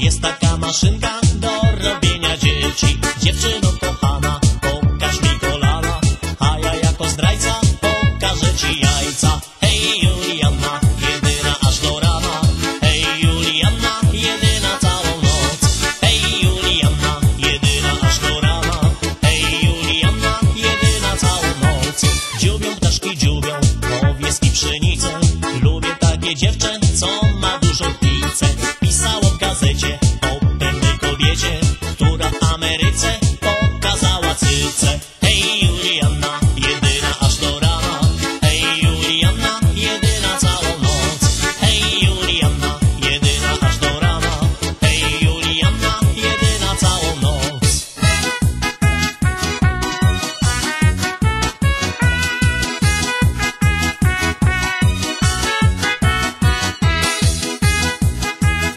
Jest taka maszynka do robienia dzieci. Dziewczyno kochana, pokaż mi kolana, a ja jako zdrajca pokażę ci jajca. Hej Julianna, jedyna aż do rana. Hej Julianna, jedyna całą noc. Hej Julianna, jedyna aż do rana. Hej Julianna, jedyna całą noc. Dziubią ptaszki, dziubią owiec i pszenicę. Lubię takie dziewczę, co ma dużą picę. Pisało w gazecie o pewnej kobiecie, która w Ameryce pokazała cycę.